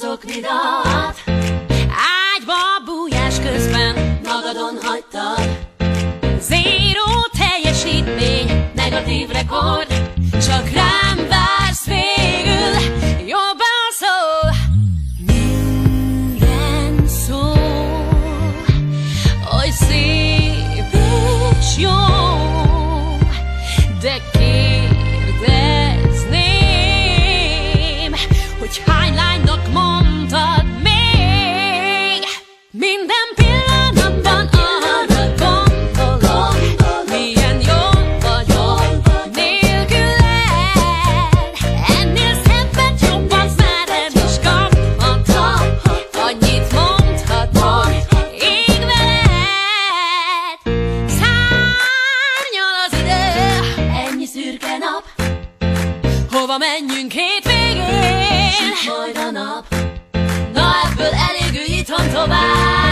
az oknidat. Ágyba bújás közben Magadon hagytad. zéró teljesítmény, Negatív rekord. csak rám vársz végül, jobban szól. Minden szó, hogy szép és jó, de kérdezném, hogy hány lánynak mondtad még. Minden pillanatban arra gondolok, milyen jó vagyok nélküled. Ennél szebbet jobban veled is kaphatok, annyit mondhatok ég veled. Szárnyal az idő, Ennyi szürke nap. hova menjünk hétvégén? Majd a nap. Na ebből elég, ülj itthon tovább.